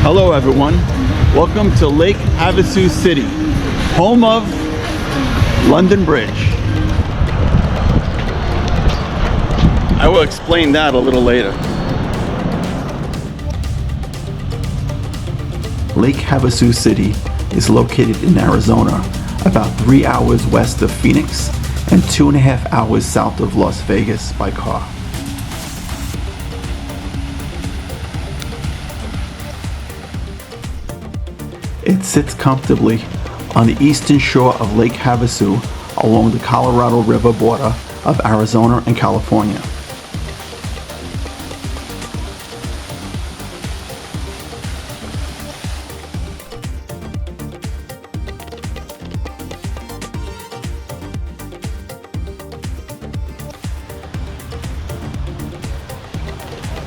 Hello everyone, welcome to Lake Havasu City, home of London Bridge. I will explain that a little later. Lake Havasu City is located in Arizona, about 3 hours west of Phoenix and 2.5 hours south of Las Vegas by car. It sits comfortably on the eastern shore of Lake Havasu along the Colorado River border of Arizona and California.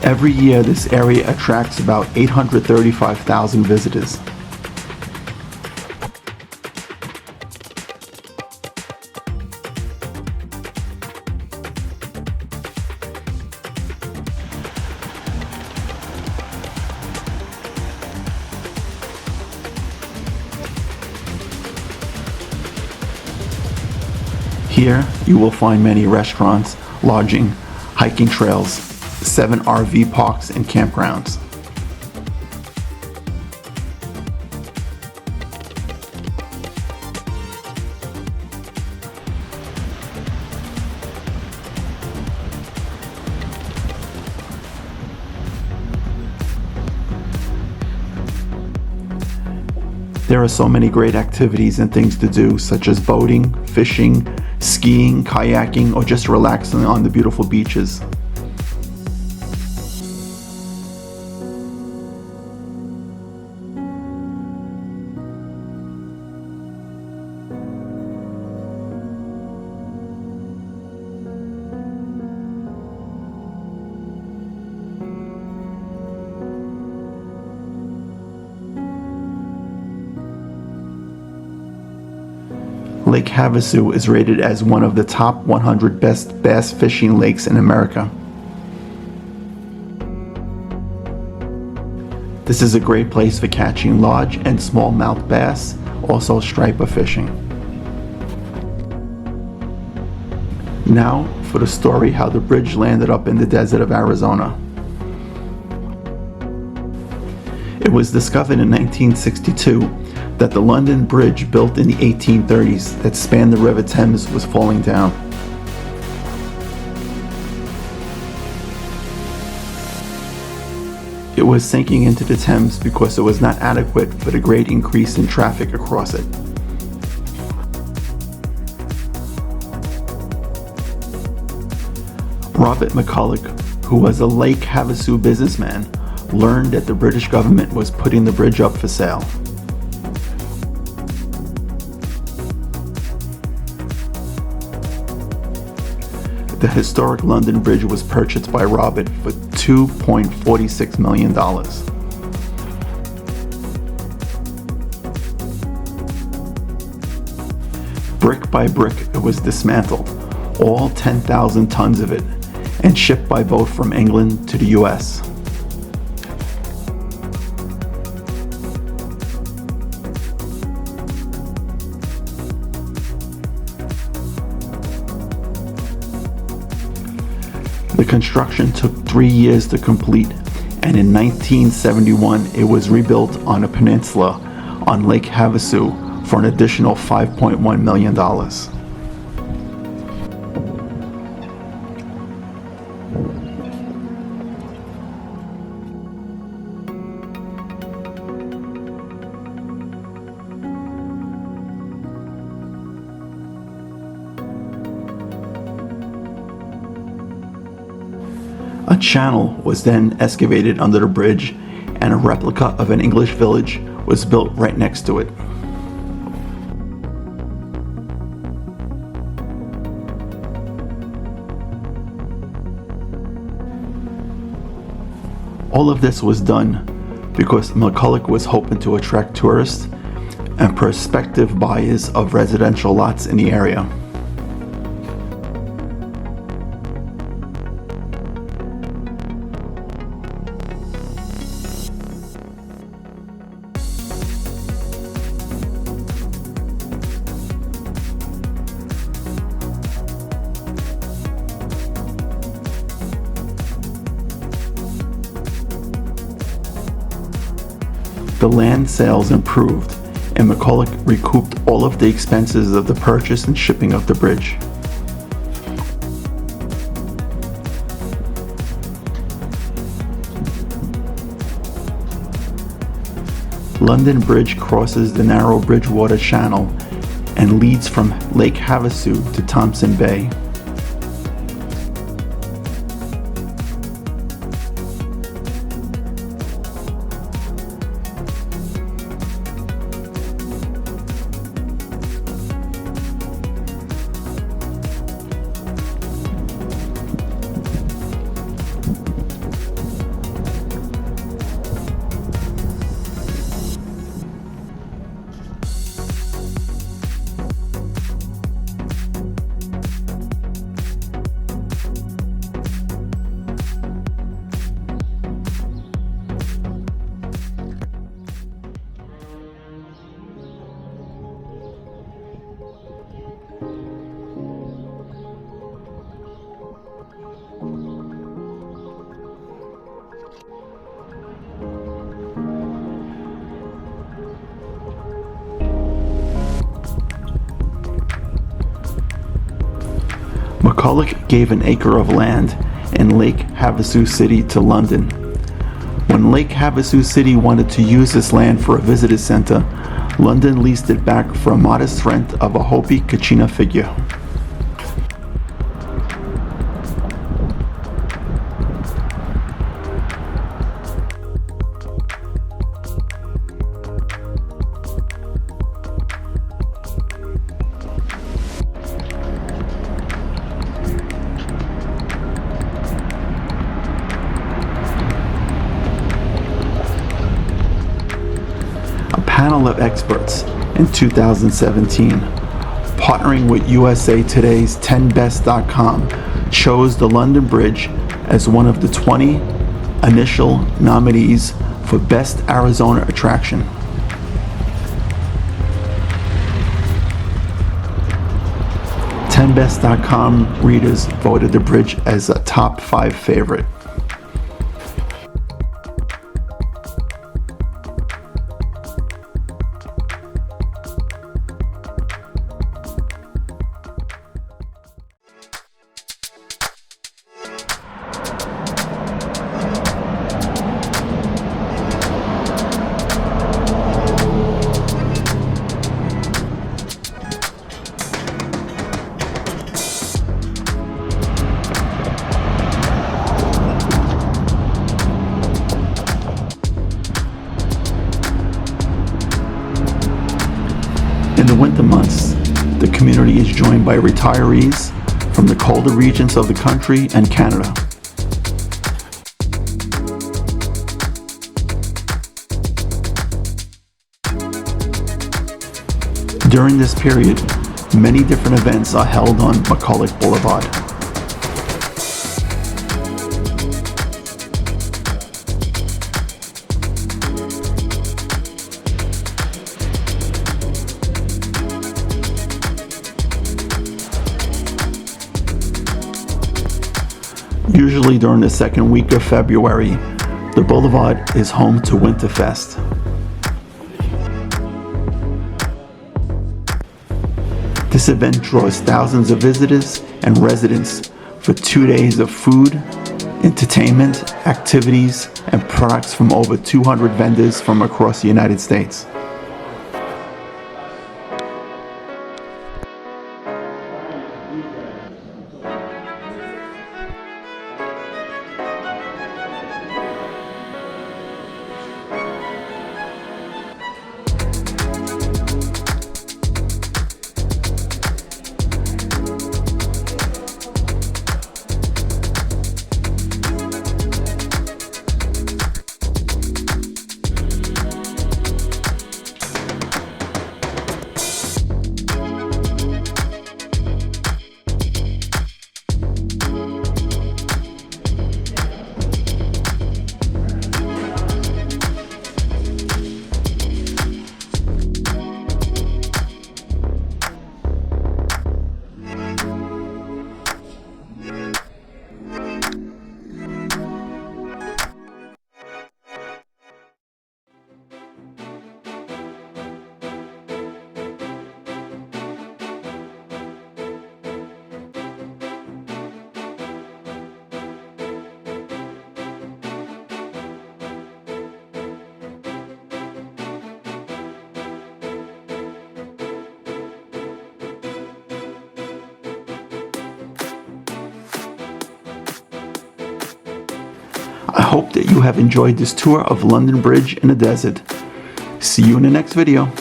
Every year, this area attracts about 835,000 visitors. Here, you will find many restaurants, lodging, hiking trails, 7 RV parks and campgrounds. There are so many great activities and things to do, such as boating, fishing, skiing, kayaking, or just relaxing on the beautiful beaches. Lake Havasu is rated as one of the top 100 best bass fishing lakes in America. This is a great place for catching large and smallmouth bass, also striper fishing. Now for the story how the bridge landed up in the desert of Arizona. It was discovered in 1962 that the London Bridge, built in the 1830s that spanned the River Thames, was falling down. It was sinking into the Thames because it was not adequate for the great increase in traffic across it. Robert McCulloch, who was a Lake Havasu businessman, learned that the British government was putting the bridge up for sale. The historic London Bridge was purchased by Robert for $2.46 million. Brick by brick, it was dismantled, all 10,000 tons of it, and shipped by boat from England to the US. The construction took 3 years to complete, and in 1971 it was rebuilt on a peninsula on Lake Havasu for an additional $5.1 million. A channel was then excavated under the bridge, and a replica of an English village was built right next to it. All of this was done because McCulloch was hoping to attract tourists and prospective buyers of residential lots in the area. The land sales improved, and McCulloch recouped all of the expenses of the purchase and shipping of the bridge. London Bridge crosses the narrow Bridgewater Channel and leads from Lake Havasu to Thompson Bay. McCulloch gave an acre of land in Lake Havasu City to London. When Lake Havasu City wanted to use this land for a visitor center, London leased it back for a modest rent of a Hopi Kachina figure. A panel of experts in 2017, partnering with USA Today's 10best.com, chose the London Bridge as one of the 20 initial nominees for Best Arizona Attraction. .com readers voted the bridge as a top 5 favorite. In the winter months, the community is joined by retirees from the colder regions of the country and Canada. During this period, many different events are held on McCulloch Boulevard. Usually during the second week of February, the Boulevard is home to Winterfest. This event draws thousands of visitors and residents for 2 days of food, entertainment, activities, and products from over 200 vendors from across the United States. I hope that you have enjoyed this tour of London Bridge in the desert. See you in the next video.